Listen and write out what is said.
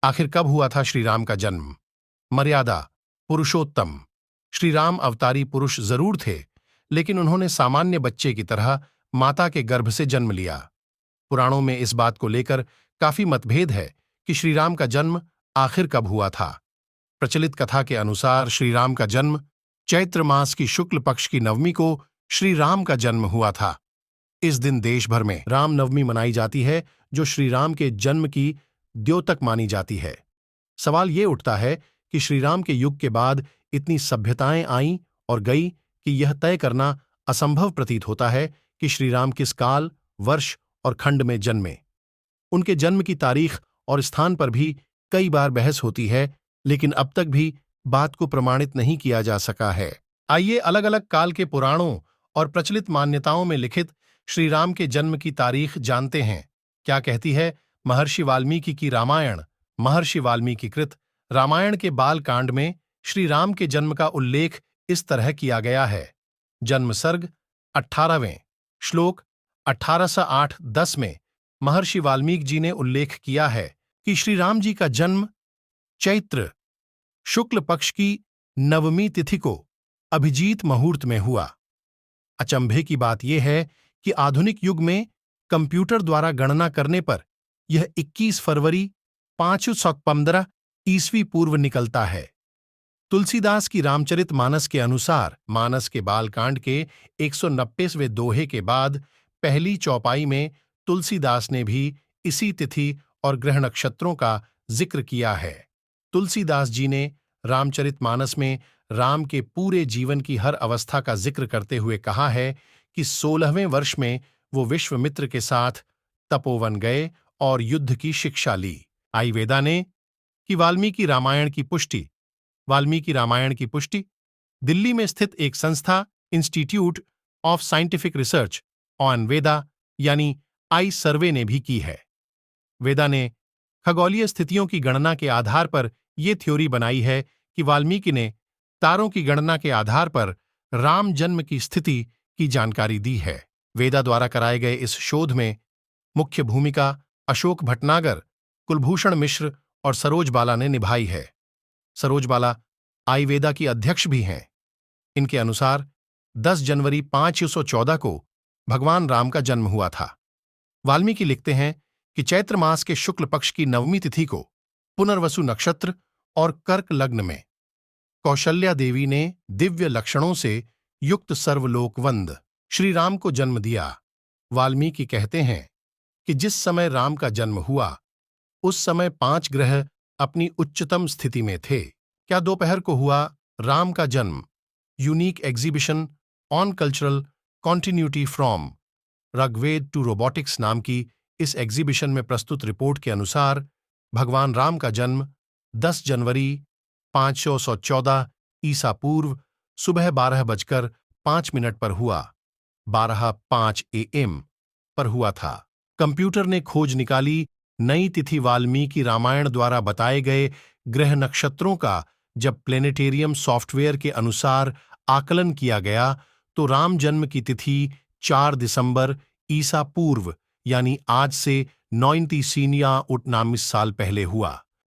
आखिर कब हुआ था श्री राम का जन्म? मर्यादा: पुरुषोत्तम। श्री राम अवतारी पुरुष जरूर थे, लेकिन उन्होंने सामान्य बच्चे की तरह माता के गर्भ से जन्म लिया। पुराणों में इस बात को लेकर काफी मतभेद है कि श्री राम का जन्म आखिर कब हुआ था। प्रचलित कथा के अनुसार श्री राम का जन्म चैत्र मास की शुक्ल पक्ष की नवमी को श्री राम का जन्म हुआ था। इस दिन देश भर में रामनवमी मनाई जाती है, जो श्री राम के जन्म की द्योतक मानी जाती है। सवाल ये उठता है कि श्री राम के युग के बाद इतनी सभ्यताएं आईं और गई कि यह तय करना असंभव प्रतीत होता है कि श्री राम किस काल, वर्ष और खंड में जन्मे। उनके जन्म की तारीख और स्थान पर भी कई बार बहस होती है, लेकिन अब तक भी बात को प्रमाणित नहीं किया जा सका है। आइए अलग अलग काल के पुराणों और प्रचलित मान्यताओं में लिखित श्री राम के जन्म की तारीख जानते हैं। क्या कहती है महर्षि वाल्मीकि की रामायण? महर्षि वाल्मीकि कृत रामायण के बाल कांड में श्री राम के जन्म का उल्लेख इस तरह किया गया है। जन्म सर्ग 18वें श्लोक 1808-10 में महर्षि वाल्मीकि जी ने उल्लेख किया है कि श्री राम जी का जन्म चैत्र शुक्ल पक्ष की नवमी तिथि को अभिजीत मुहूर्त में हुआ। अचंभे की बात यह है कि आधुनिक युग में कंप्यूटर द्वारा गणना करने पर यह 21 फरवरी 515 ईस्वी पूर्व निकलता है। तुलसीदास की रामचरित मानस के अनुसार मानस के बालकांड के 190वें दोहे के बाद पहली चौपाई में तुलसीदास ने भी इसी तिथि और ग्रह नक्षत्रों का जिक्र किया है। तुलसीदास जी ने रामचरित मानस में राम के पूरे जीवन की हर अवस्था का जिक्र करते हुए कहा है कि 16वें वर्ष में वो विश्वामित्र के साथ तपोवन गए और युद्ध की शिक्षा ली। आयुर्वेदा ने कि वाल्मीकि रामायण की पुष्टि दिल्ली में स्थित एक संस्था institute of scientific research on Veda यानी आई सर्वे ने भी की है। वेदा ने खगोलीय स्थितियों की गणना के आधार पर यह थ्योरी बनाई है कि वाल्मीकि ने तारों की गणना के आधार पर राम जन्म की स्थिति की जानकारी दी है। वेदा द्वारा कराए गए इस शोध में मुख्य भूमिका अशोक भटनागर, कुलभूषण मिश्र और सरोज बाला ने निभाई है। सरोज बाला आयुर्वेदा की अध्यक्ष भी हैं। इनके अनुसार 10 जनवरी 514 को भगवान राम का जन्म हुआ था। वाल्मीकि लिखते हैं कि चैत्र मास के शुक्ल पक्ष की नवमी तिथि को पुनर्वसु नक्षत्र और कर्क लग्न में कौशल्या देवी ने दिव्य लक्षणों से युक्त सर्वलोकवंद श्री राम को जन्म दिया। वाल्मीकि कहते हैं कि जिस समय राम का जन्म हुआ उस समय 5 ग्रह अपनी उच्चतम स्थिति में थे। क्या दोपहर को हुआ राम का जन्म? Unique exhibition on cultural continuity from Rigveda to robotics नाम की इस एग्जीबिशन में प्रस्तुत रिपोर्ट के अनुसार भगवान राम का जन्म 10 जनवरी 514 ईसा पूर्व सुबह 12:05 पर हुआ। 12:05 AM पर हुआ था। कंप्यूटर ने खोज निकाली नई तिथि वाल्मीकि रामायण द्वारा बताए गए ग्रह नक्षत्रों का जब प्लेनेटेरियम सॉफ्टवेयर के अनुसार आकलन किया गया तो राम जन्म की तिथि 4 दिसंबर ईसा पूर्व यानी आज से 99 साल पहले हुआ।